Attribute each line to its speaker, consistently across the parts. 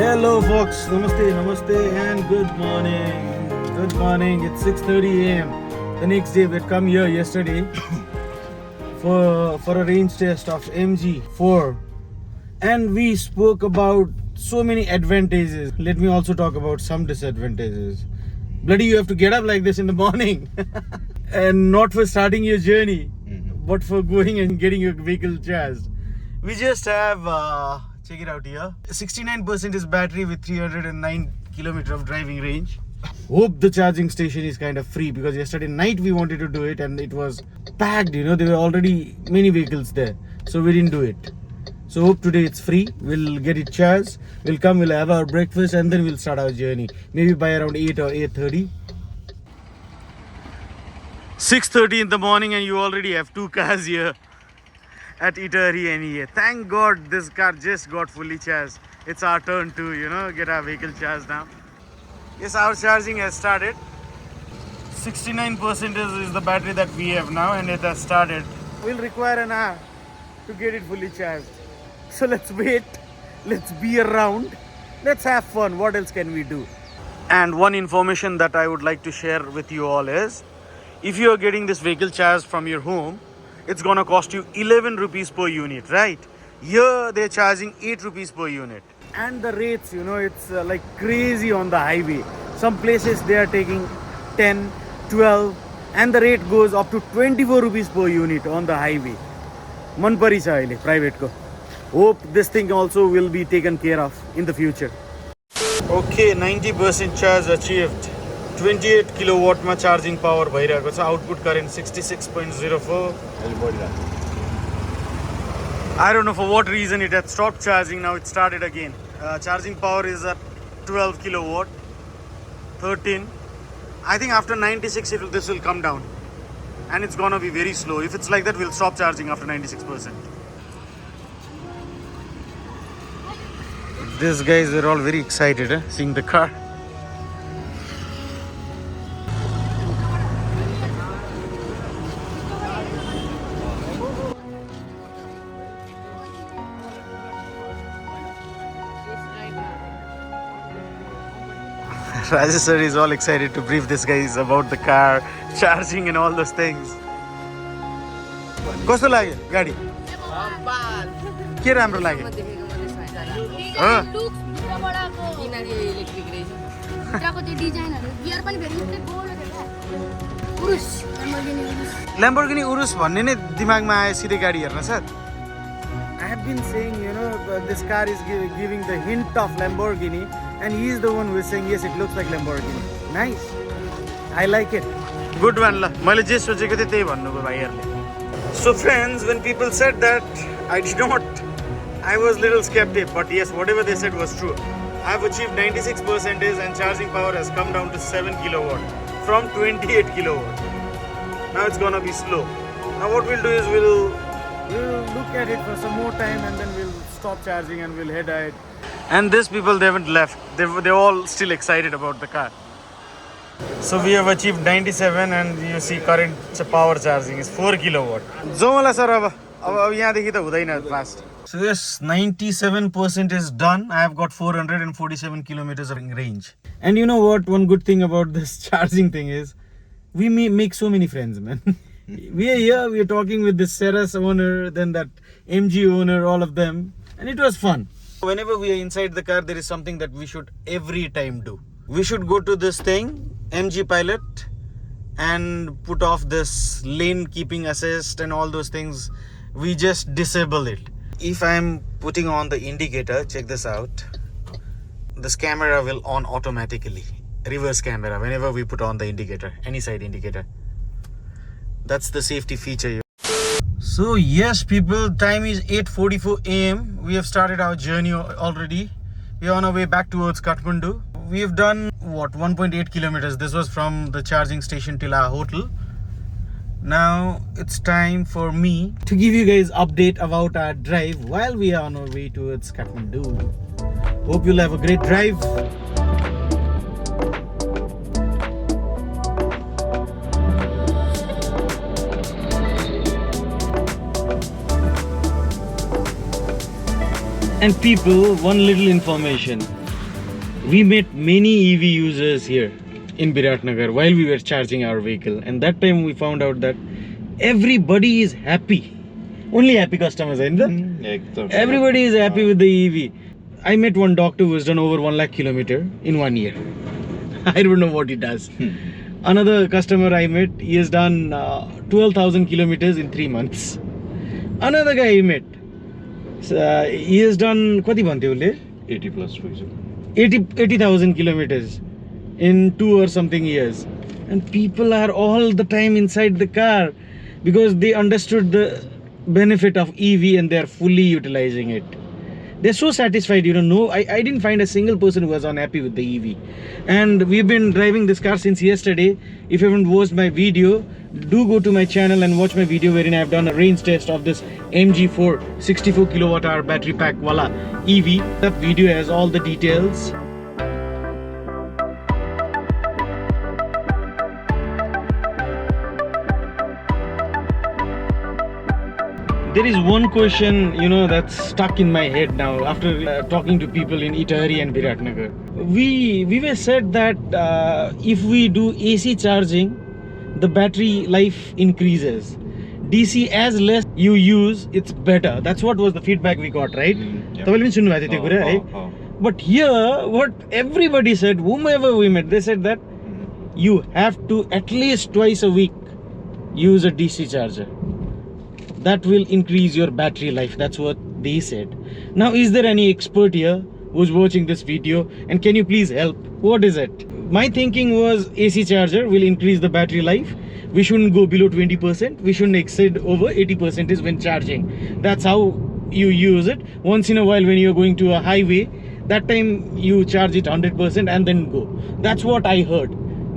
Speaker 1: Hello folks, namaste and good morning. Good morning, it's 6:30 a.m. The next day we had come here yesterday for a range test of MG4 and we spoke about so many advantages. Let me also talk about some disadvantages. Bloody, you have to get up like this in the morning and not for starting your journey but for going and getting your vehicle charged. We just have check it out here, 69% is battery with 309 kilometer of driving range. Hope the charging station is kind of free because yesterday night we wanted to do it and it was packed, you know, there were already many vehicles there, so we didn't do it. So hope today it's free, we'll get it charged, we'll have our breakfast and then we'll start our journey, maybe by around 8 or 8:30. 6:30 in the morning and you already have two cars here at Itahari NEA. Thank God this car just got fully charged. It's our turn to, you know, get our vehicle charged now. Yes, our charging has started. 69% is the battery that we have now and it has started. We'll require an hour to get it fully charged. So let's wait, let's be around, let's have fun. What else can we do? And one information that I would like to share with you all is, if you are getting this vehicle charged from your home, it's gonna cost you 11 rupees per unit, right? Here they're charging 8 rupees per unit. And the rates, you know, it's like crazy on the highway. Some places they are taking 10, 12 and the rate goes up to 24 rupees per unit on the highway. Man pari cha aile private ko. Hope this thing also will be taken care of in the future. Okay, 90% charge achieved. 28 kilowatt ma charging power bhairako cha. Output current 66.04. I don't know for what reason it had stopped charging. Now it started again. Charging power is at 12 kilowatt, 13. I think after 96 this will come down and it's gonna be very slow. If it's like that, we'll stop charging after 96%. These guys are all very excited, seeing the car. Rajesh sir is all excited to brief this guys about the car, charging and all those things. कस्तो लाग्यो गाडी? के राम्रो लाग्यो? Lamborghini Urus भन्ने नै दिमागमा आयो सिधै गाडी हेर्न sir. I have been saying, you know, this car is giving the hint of Lamborghini and he is the one who is saying, yes, it looks like Lamborghini. Nice. I like it. Good one. मैले जे सोचेको थिएँ त्यही भन्नुभयो भाइहरुले. So friends, when people said that, I was a little skeptic, but yes, whatever they said was true. I have achieved 96% and charging power has come down to 7 kilowatt from 28 kilowatt. Now it's gonna be slow. Now what we'll do is we'll look at it for some more time and then we'll stop charging and we'll head ahead. And these people, they haven't left. They're all still excited about the car. So we have achieved 97 and you see current power charging is 4 kilowatt. So yes, 97% is done. I have got 447 kilometers of range. And you know what? One good thing about this charging thing is, we make so many friends, man. We are here, we are talking with this Ceres owner, then that MG owner, all of them. And it was fun. Whenever we are inside the car, there is something that we should every time do. We should go to this thing, MG Pilot, and put off this lane keeping assist and all those things. We just disable it. If I'm putting on the indicator, check this out. This camera will on automatically. Reverse camera, whenever we put on the indicator, any side indicator. That's the safety feature. So yes people, time is 8:44 a.m. We have started our journey already. We are on our way back towards Katmandu. We have done what, 1.8 kilometers. This was from the charging station till our hotel. Now it's time for me to give you guys update about our drive while we are on our way towards Kathmandu. Hope you'll have a great drive. And people, one little information. We met many EV users here in Biratnagar while we were charging our vehicle, and that time we found out that everybody is happy. Only happy customers, ain't there? Everybody is happy with the EV. I met one doctor who has done over 1 lakh kilometer in 1 year. I don't know what he does. Another customer I met, he has done 12,000 kilometers in 3 months. Another guy I met, he has done
Speaker 2: 80 plus
Speaker 1: 80,000 kilometers in 2 or something years. And people are all the time inside the car because they understood the benefit of EV and they are fully utilizing it. They're so satisfied, you know. I didn't find a single person who was unhappy with the EV. And we've been driving this car since yesterday. If you haven't watched my video, do go to my channel and watch my video wherein I've done a range test of this MG4 64 kilowatt hour battery pack wala EV. That video has all the details. There is one question, you know, that's stuck in my head now after talking to people in Itahari and Biratnagar. We were said that if we do AC charging, the battery life increases. DC, as less you use, it's better. That's what was the feedback we got, right? But here, what everybody said, whomever we met, they said that you have to at least twice a week use a DC charger. That will increase your battery life. That's what they said. Now, is there any expert here who's watching this video, and can you please help? What is it? My thinking was AC charger will increase the battery life. We shouldn't go below 20%. We shouldn't exceed over 80% is when charging. That's how you use it. Once in a while when you're going to a highway, that time you charge it 100% and then go. That's what I heard.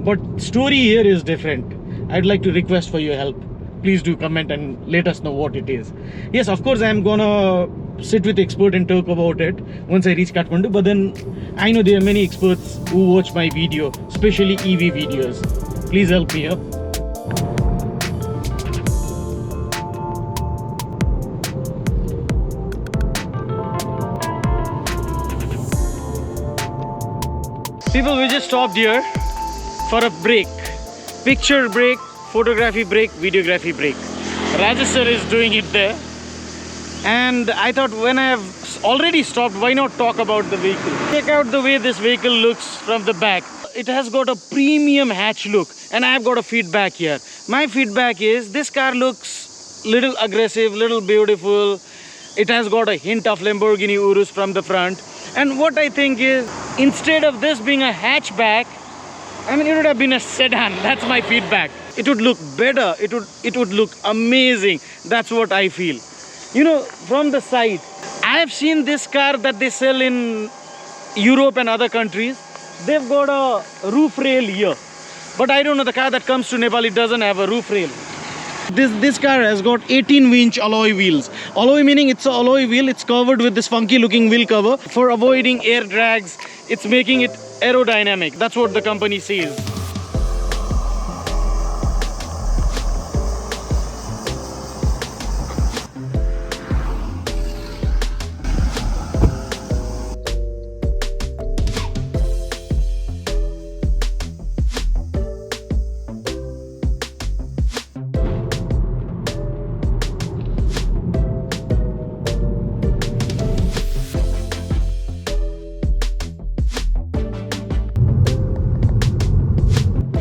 Speaker 1: But story here is different. I'd like to request for your help. Please do comment and let us know what it is. Yes, of course, I'm gonna sit with expert and talk about it once I reach Kathmandu. But then I know there are many experts who watch my video, especially EV videos. Please help me up. People, we just stopped here for a break. Picture break, photography break, videography break. Register is doing it there. And I thought when I have already stopped, why not talk about the vehicle? Check out the way this vehicle looks from the back. It has got a premium hatch look, and I have got a feedback here. My feedback is this car looks little aggressive, little beautiful. It has got a hint of Lamborghini Urus from the front. And what I think is, instead of this being a hatchback, I mean, it would have been a sedan. That's my feedback. It would look better. It would look amazing. That's what I feel. You know, from the side, I have seen this car that they sell in Europe and other countries. They've got a roof rail here. But I don't know, the car that comes to Nepal, it doesn't have a roof rail. This car has got 18-inch alloy wheels. Alloy meaning it's an alloy wheel. It's covered with this funky looking wheel cover for avoiding air drags. It's making it aerodynamic. That's what the company says.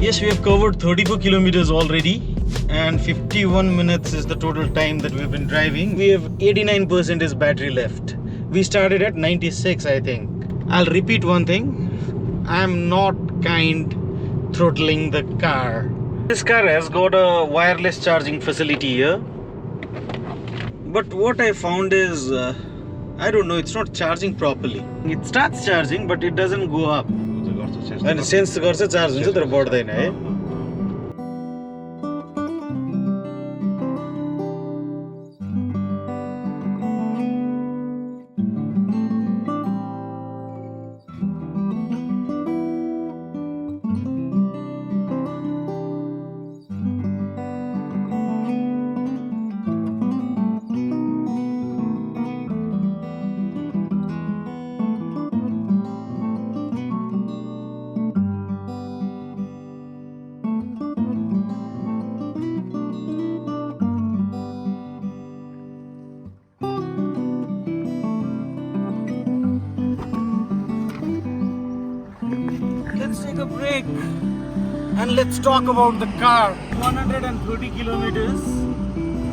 Speaker 1: Yes, we have covered 34 kilometers already, and 51 minutes is the total time that we've been driving. We have 89% is battery left. We started at 96, I think. I'll repeat one thing. I'm not kind throttling the car. This car has got a wireless charging facility here. But what I found is, I don't know, it's not charging properly. It starts charging, but it doesn't go up. And sense गर्छ charge हुन्छ तर बढ्दैन है. Let's take a break and let's talk about the car. 130 kilometers.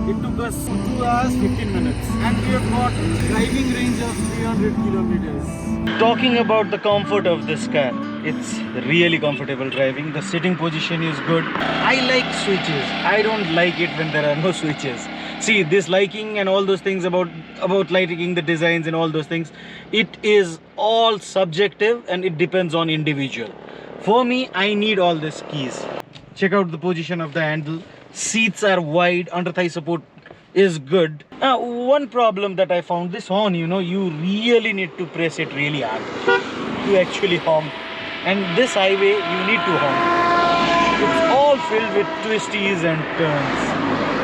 Speaker 1: It took us 2 hours 15 minutes and we have got driving range of 300 kilometers. Talking about the comfort of this car, it's really comfortable driving. The sitting position is good. I like switches. I don't like it when there are no switches. See, this liking and all those things about liking the designs and all those things, it is all subjective and it depends on individual. For me, I need all these keys. Check out the position of the handle. Seats are wide, under thigh support is good. One problem that I found, this horn, you know, you really need to press it really hard to actually honk. And this highway, you need to honk. It's all filled with twisties and turns.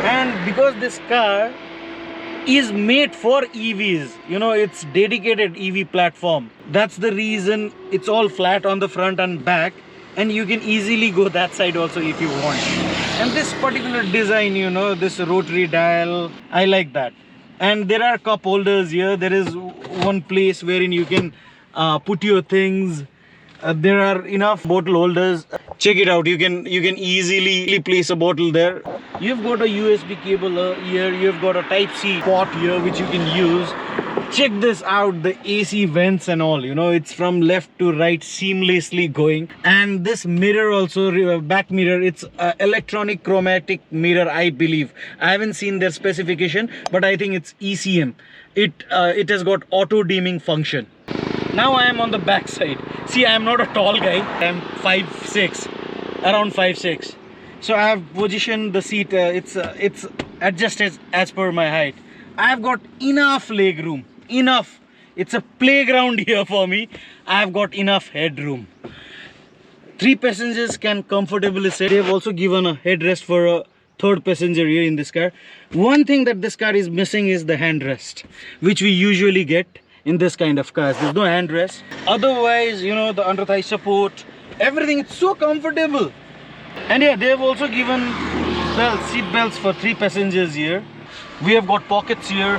Speaker 1: And because this car is made for EVs, you know, it's dedicated EV platform. That's the reason it's all flat on the front and back, and you can easily go that side also if you want. And this particular design, you know, this rotary dial, I like that. And there are cup holders here. There is one place wherein you can put your things. There are enough bottle holders. Check it out. You can easily place a bottle there. You've got a USB cable here. You've got a Type-C port here which you can use. Check this out, the AC vents and all, you know, it's from left to right seamlessly going. And this mirror also, back mirror, it's electronic chromatic mirror, I believe. I haven't seen their specification, but I think it's ECM. It has got auto dimming function. Now I am on the back side. See, I am not a tall guy. I am 5'6", around 5'6". So I have positioned the seat. It's adjusted as per my height. I have got enough leg room. Enough. It's a playground here for me. I have got enough headroom. 3 passengers can comfortably sit. They have also given a headrest for a 3rd passenger here in this car. One thing that this car is missing is the handrest, which we usually get in this kind of cars. There's no handrest. Otherwise, you know, the under thigh support, everything, it's so comfortable. And yeah, they have also given seat belts for 3 passengers here. We have got pockets here.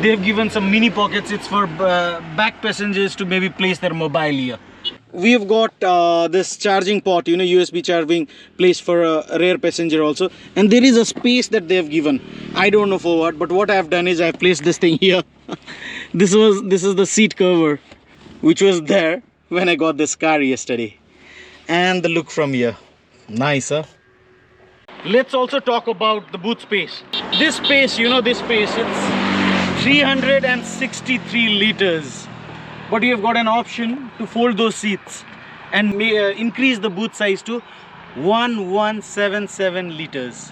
Speaker 1: They have given some mini pockets. It's for back passengers to maybe place their mobile here. We have got this charging port, you know, USB charging place for a rear passenger also. And there is a space that they have given. I don't know for what, but what I have done is I have placed this thing here. This is the seat cover, which was there when I got this car yesterday. And the look from here, nice, huh? Let's also talk about the boot space. This space, you know, this space, it's 363 liters. But you have got an option to fold those seats and increase the boot size to 1177 liters.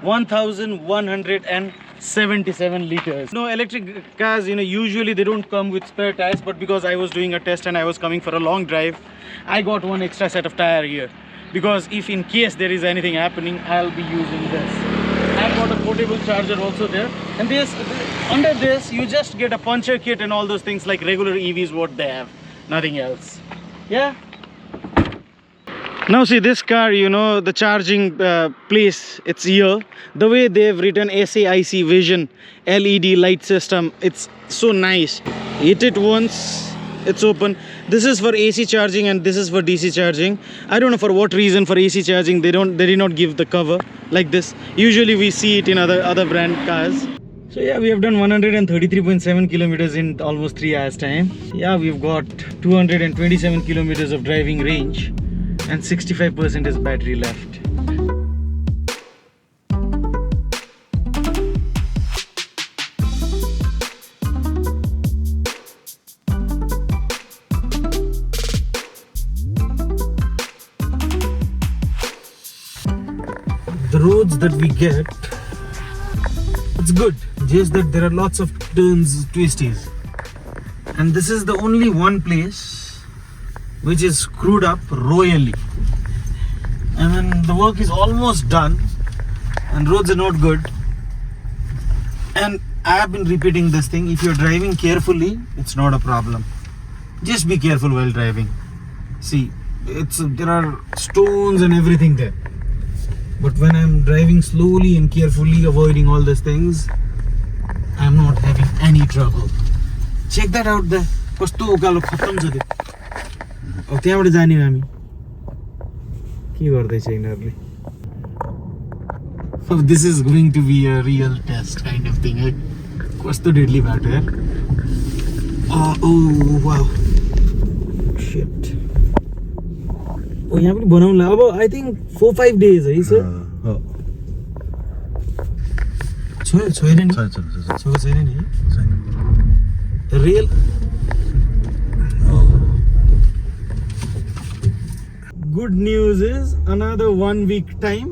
Speaker 1: 1177 liters. No, electric cars, you know, usually they don't come with spare tires, but because I was doing a test and I was coming for a long drive, I got one extra set of tire here. Because if in case there is anything happening, I'll be using this. I've got a portable charger also there. And under this, you just get a puncture kit and all those things like regular EVs what they have. Nothing else. Yeah. Now see this car, you know, the charging place, it's here. The way they've written SAIC Vision LED light system, it's so nice. Hit it once, it's open. This is for AC charging and this is for DC charging. I don't know for what reason for AC charging they did not give the cover like this. Usually we see it in other brand cars. So yeah, we have done 133.7 kilometers in almost 3 hours time. Yeah, we've got 227 kilometers of driving range and 65% is battery left. The roads that we get, it's good, just that there are lots of turns, twisties, and this is the only one place which is screwed up royally. And then the work is almost done and roads are not good. And I have been repeating this thing, if you're driving carefully, it's not a problem. Just be careful while driving. See, there are stones and everything there. But when I'm driving slowly and carefully, avoiding all these things, I'm not having any trouble. Check that out there. कस्तो उकालो खत्तम छ त्यो. अब त्यहाँबाट जाने हामी. के गर्दैछ यिनीहरूले? So this is going to be a real test kind of thing. कस्तो डेडली बाटो यार. Oh wow. Shit. Oh, यहाँ पनि बनाउला. अब I think 4-5 days है सर. छैन नि. छैन नि. Real. Good news is another 1 week time.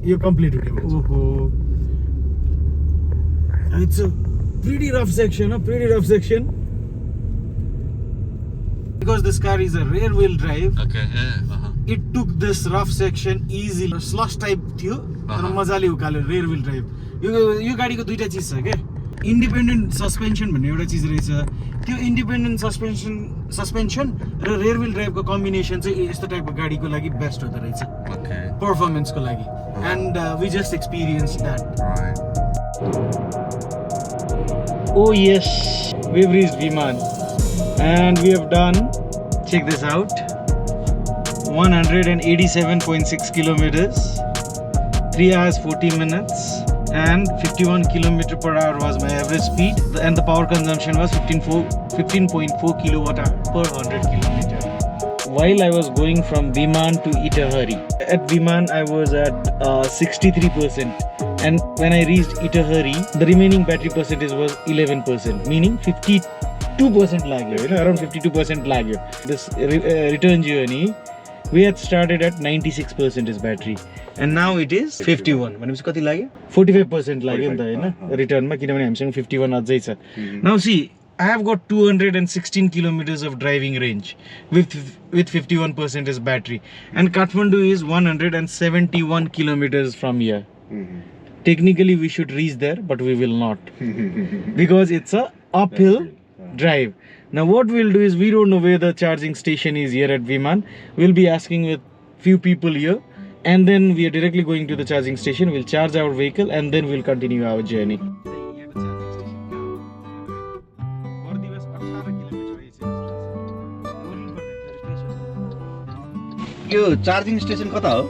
Speaker 1: You're completed. Oh. It's a pretty rough section. Because this car is a rear wheel drive.
Speaker 2: Okay.
Speaker 1: It took this rough section easily. Slush type थियो तर मजाले उकाल्यो rear wheel drive. यो गाडीको दुईटा चीज छ के. Independent suspension भन्ने एउटा चीज रहेछ. त्यो independent suspension र rear wheel drive को combination चाहिँ यस्तो टाइपको गाडीको लागि बेस्ट हुँदो रहेछ.
Speaker 2: Okay.
Speaker 1: Performance को लागि. And we just experienced that.
Speaker 2: Right.
Speaker 1: Oh yes, we've reached Viman. And we have done, check this out, 187.6 kilometers, 3 hours 40 minutes, and 51 km per hour was my average speed, and the power consumption was 15.4 kilowatt hour per 100 kilometer. While I was going from Viman to Itahari, at Viman I was at 63%, and when I reached Itahari, the remaining battery percentage was 11%, meaning 52% लाग्यो, around 52% लाग्यो. This return journey, we had started at 96% is battery, and now it is 51. भनेपछि कति लाग्यो? 45% लाग्यो नि त हैन रिटर्नमा, किनभने हामीसँग 51 अझै छ. Now see, I have got 216 kilometers of driving range with 51% is battery, and Kathmandu is 171 kilometers from here. Technically we should reach there, but we will not because it's a uphill drive. Now what we'll do is, we don't know where the charging station is here at Viman. We'll be asking with few people here, and then we are directly going to the charging station. We'll charge our vehicle and then we'll continue our journey.
Speaker 2: Yo charging station कता हो?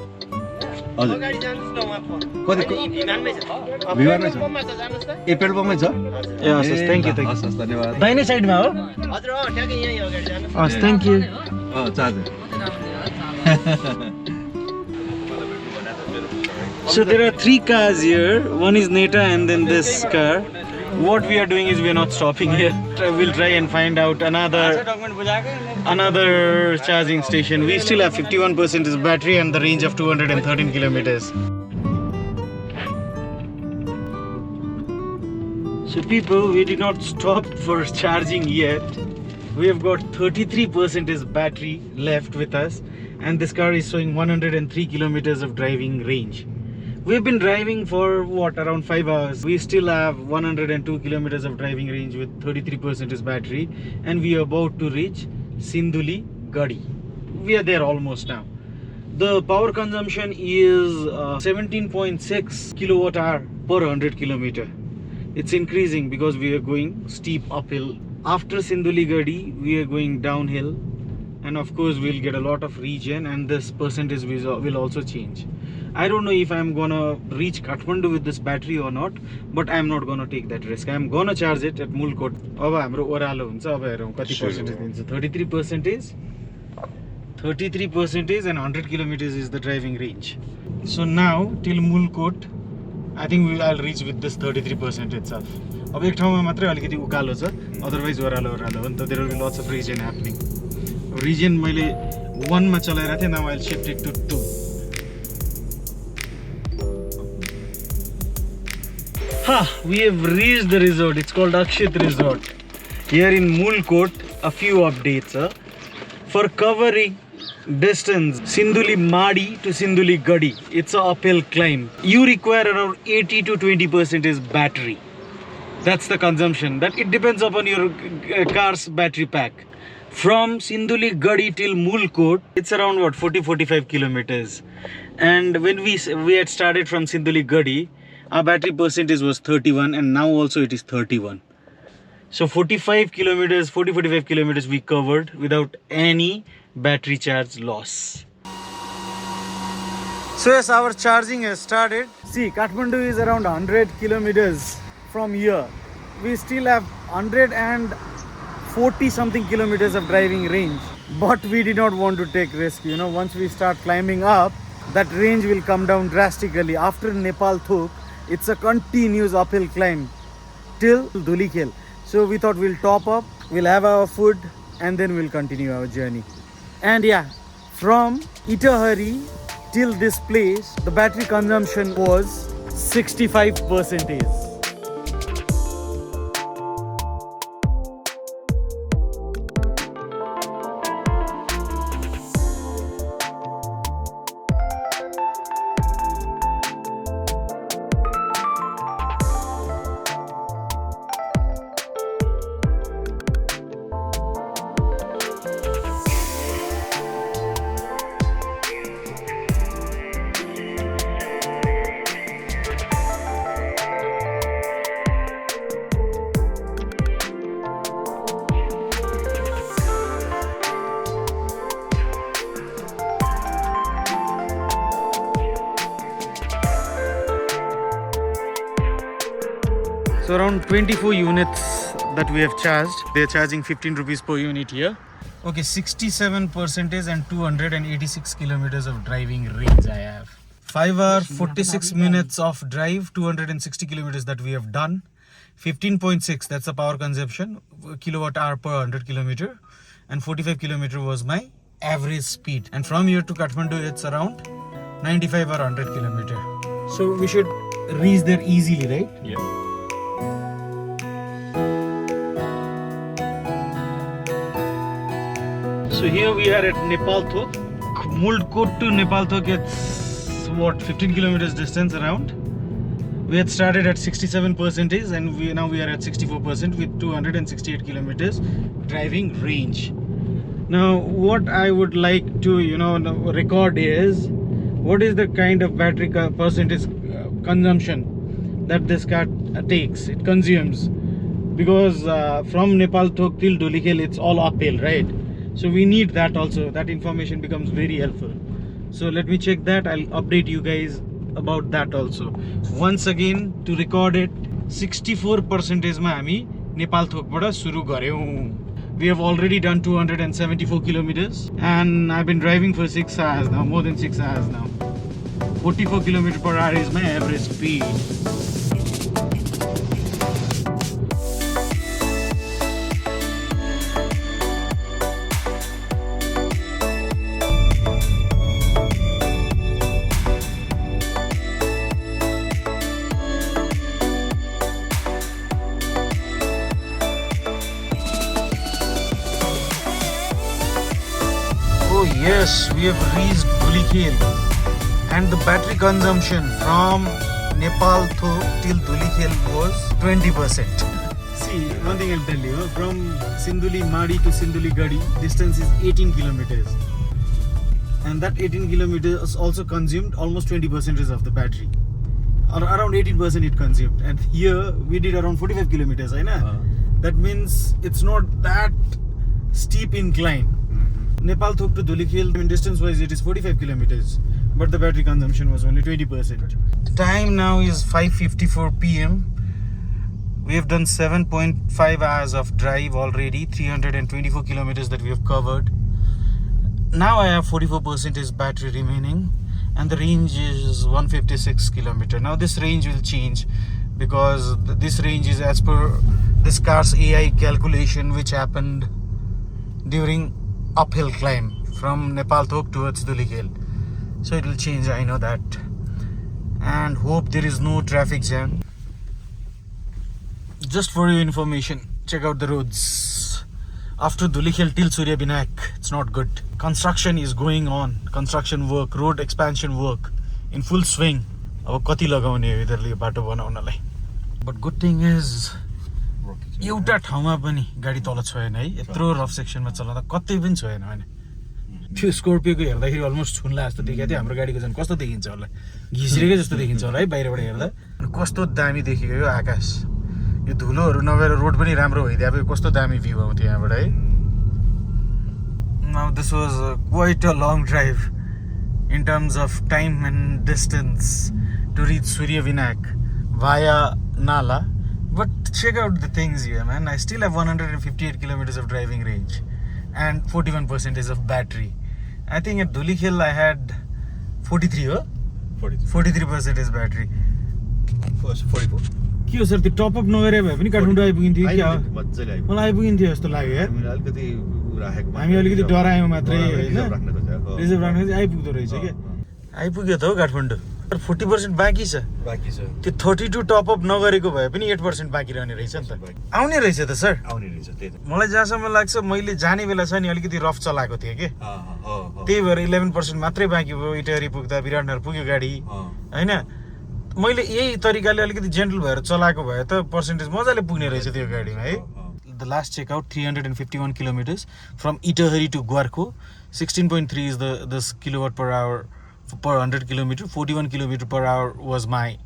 Speaker 2: हजुर
Speaker 3: गाडी जानुस् न वहाँ
Speaker 2: कति
Speaker 3: विमानमै छ
Speaker 2: विमानमै छ?
Speaker 3: पम्पमा त जानुस् त
Speaker 2: ए पेट्रोल पम्पमै छ?
Speaker 1: ए हस्, थ्यांक यू.
Speaker 2: हस् धन्यवाद.
Speaker 1: दाहिने साइडमा हो?
Speaker 3: हजुर ठ्याक्कै यही हो, गाडी जानुस्.
Speaker 1: हस्, thank you.
Speaker 2: Charger.
Speaker 1: So there are 3 cars here. One is Neta and then this car. What we are doing is, we are not stopping here. We'll try and find out another charging station. We still have 51% is battery and the range of 213 kilometers. So people, we did not stop for charging yet. We have got 33% is battery left with us, and this car is showing 103 kilometers of driving range. We've been driving for what, around 5 hours. We still have 102 kilometers of driving range with 33% is battery, and we are about to reach Sinduli Gadi. We are there almost now. The power consumption is 17.6 kilowatt hour per 100 kilometer. It's increasing because we are going steep uphill. After Sinduli Gadi, we are going downhill, and of course we'll get a lot of regen, and this percentage will also change. I don't know if I'm gonna reach Kathmandu with this battery or not, but I'm not gonna take that risk. I'm gonna charge it at Mulkot. अब हाम्रो ओरालो हुन्छ, अब हेरौँ कति percentage दिन्छ. 33% and 100 kilometers is the driving range. So now till Mulkot, I think I'll reach with this 33% itself. अब एक ठाउँमा मात्रै अलिकति उकालो छ, otherwise ओरालो हो नि त. There will be lots of regen happening. Regen मैले 1 मा चलाइरहेको थिएँ, now I'll shift it to 2. We have reached the resort. It's called Akshit Resort. Here in Mulkot, a few updates. For covering distance Sinduli Madi to Sinduli Gadi, it's a uphill climb. You require around 80 to 20% is battery. That's the consumption. That it depends upon your car's battery pack. From Sinduli Gadi till Mulkot, it's around what, 40-45 kilometers. And when we had started from Sinduli Gadi, our battery percentage was 31, and now also it is 31. So 45 kilometers, 45 kilometers we covered without any battery charge loss. So yes, our charging has started. See, Kathmandu is around 100 kilometers from here. We still have 140 something kilometers of driving range. But we did not want to take risk. You know, once we start climbing up, that range will come down drastically. After Nepal Thuk, it's a continuous uphill climb till Dhulikhel. So we thought we'll top up, we'll have our food, and then we'll continue our journey. And yeah, from Itahari till this place, the battery consumption was 65%. So around 24 units that we have charged. They're charging 15 rupees per unit here. Okay, 67% and 286 kilometers of driving range I have. 5 hours, 46 minutes of drive, 260 kilometers that we have done. 15.6, that's the power consumption, kilowatt hour per 100 kilometer. And 45 kilometer was my average speed. And from here to Kathmandu, it's around 95 or 100 kilometer. So we should reach there easily, right?
Speaker 2: Yeah.
Speaker 1: So here we are at Nepal Thuk. Muldkot to Nepal Thuk, it's what, 15 kilometers distance around. We had started at 67% and now we are at 64% with 268 kilometers driving range. Now what I would like to record is what is the kind of battery percentage consumption that this car takes, it consumes, because from Nepal Thuk till Dhulikhel it's all uphill, right? So we need that also. That information becomes very helpful. So let me check that. I'll update you guys about that also. Once again, to record it, 64% ma hami Nepal Thuk bata suru garyau. We have already done 274 kilometers and I've been driving for 6 hours now, more than 6 hours now. 44 kilometers per hour is my average speed. Oh yes, we have reached Dhulikhel and the battery consumption from Nepal till Dhulikhel was 20%. See, one thing I'll tell you, from Sinduli Madi to Sinduli Gadi, distance is 18 kilometers. And that 18 kilometers also consumed almost 20% of the battery. Or around 18% it consumed. And here we did around 45 kilometers, right? That means it's not that steep incline. Nepal Thuk to Dhulikhel, in distance wise it is 45 kilometers, but the battery consumption was only 20%. Time now is 5:54 p.m. We have done 7.5 hours of drive already, 324 kilometers that we have covered. Now I have 44% battery remaining and the range is 156 kilometers. Now this range will change because this range is as per this car's AI calculation which happened during uphill climb from Nepal Thuk towards Dhulikhel. So it will change, I know that. And hope there is no traffic jam. Just for your information, check out the roads. After Dhulikhel till Surya Binayak, it's not good. Construction is going on. Construction work, road expansion work in full swing. अब कति लगाउने हो इधरले बाटो बनाउनलाई. But good thing is एउटा ठाउँमा पनि गाडी तल छोएन है. यत्रो रफ सेक्सनमा चलाउँदा कतै पनि छोएन हैन. त्यो स्कर्पियोको हेर्दाखेरि अलमोस्ट छुन्ला जस्तो देखिएको थियो. हाम्रो गाडीको जन कस्तो देखिन्छ होला, घिसिरेकै जस्तो देखिन्छ होला है बाहिरबाट हेर्दा. कस्तो दामी देखियो यो आकाश. यो धुलोहरू नभएर रोड पनि राम्रो भइदियो अब कस्तो दामी भ्यू आउँथ्यो यहाँबाट है Now this was quite a long drive in terms of time and distance to reach Surya Vinayak via Nala. But check out the things here, man. I still have 158 kilometers of driving range and 41% of battery. I think at Dhulikhel I had 43, huh? 43% is battery.
Speaker 2: First 44.
Speaker 1: के हो sir त्यो top-up नगरे भए पनि काठमाडौँ आइपुगिन्थ्यो क्या
Speaker 2: मजाले आइपुग्यो।
Speaker 1: मलाई आइपुगिन्थ्यो जस्तो लाग्यो यार
Speaker 2: हामीले अलिकति राखेको
Speaker 1: हामी अलिकति डरायौँ मात्रै होइन
Speaker 2: राख्न खोजेको।
Speaker 1: रिजर्भ राख्न चाहिँ आइपुग्दो रहेछ क्या आइपुग्यो त हो काठमाडौँ 40% बाँकी छ
Speaker 2: बाँकी छ।
Speaker 1: त्यो 32 टपअप नगरेको भए पनि 8% बाँकी रहने रहेछ नि त आउने रहेछ त सर
Speaker 2: आउने रहेछ त्यही त।
Speaker 1: मलाई जहाँसम्म लाग्छ मैले जाने बेला छ नि अलिकति रफ चलाएको थिएँ कि त्यही भएर 11% मात्रै बाँकी भयो इटहरी पुग्दा विराटनगर पुग्यो गाडी होइन मैले यही तरिकाले अलिकति जेन्टल भएर चलाएको भए त पर्सेन्टेज मजाले पुग्ने रहेछ त्यो गाडीमा है the last check out 351 kilometres from Itahari to Gwarko 16.3 is the kilowatt per hour per 100 kilometer 41 kilometer per hour was my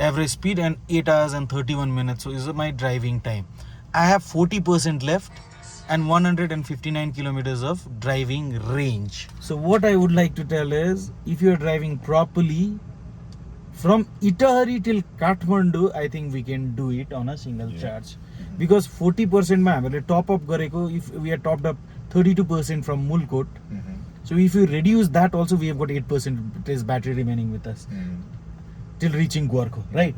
Speaker 1: average speed and 8 hours and 31 minutes so is my driving time I have 40% left and 159 kilometers of driving range so what I would like to tell is if you are driving properly from Itahari till Kathmandu, I think we can do it on a single charge. Because 40% ma hamile top up gareko if we are topped up 32% from Mulkot. So if you reduce that also we have got 8% is battery remaining with us till reaching Guarco, right?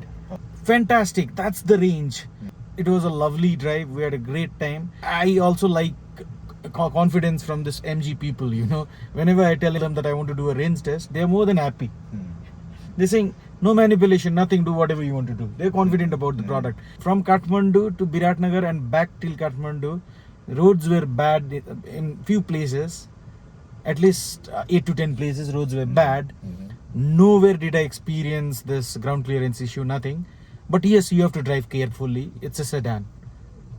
Speaker 1: Fantastic. That's the range. It was a lovely drive. We had a great time. I also like confidence from this MG people, you know. Whenever I tell them that I want to do a range test, they are more than happy. They're saying, no manipulation, nothing, do whatever you want to do. They're confident about the product. From Kathmandu to Viratnagar and back till Kathmandu, roads were bad in few places. At least 8 to 10 places, roads were bad. Nowhere did I experience this ground clearance issue, nothing. But yes, you have to drive carefully. It's a sedan.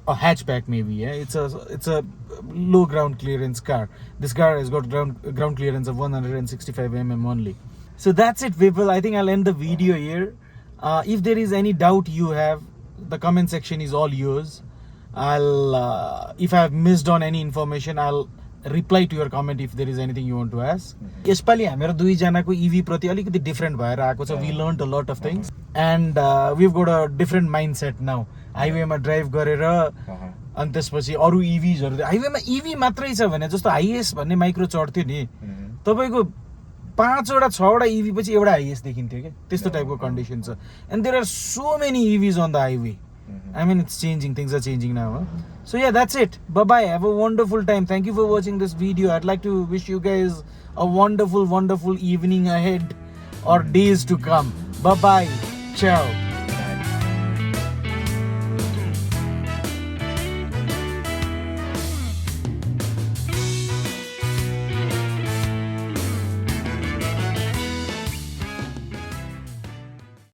Speaker 1: A hatchback maybe, yeah. It's a low ground clearance car. This car has got ground clearance of 165 mm only. So that's it, people. I think I'll end the video here. If there is any doubt you have, the comment section is all yours. I'll if I have missed on any information, I'll reply to your comment if there is anything you want to ask. यसपालि हाम्रो दुई जनाको EV प्रति अलिकति different भएर आएको छ. We learned a lot of things and we've got a different mindset now. हाइवेमा ड्राइभ गरेर अनि त्यसपछि अरु EVsहरु हाइवेमा EV मात्रै छ भने जस्तो हाइएस भन्ने माइक्रो चढ्थ्यो नि तपाईको 5 वटा 6 वटा EV पछि एउटा हाइएस देखिन्थ्यो के त्यस्तो टाइपको कन्डिसन छ and there are so many EVs on the highway. I mean it's changing, things are changing now. Huh? So yeah, that's it. Bye bye, have a wonderful time. Thank you for watching this video. I'd like to wish you guys a wonderful evening ahead or days to come. Bye bye, ciao.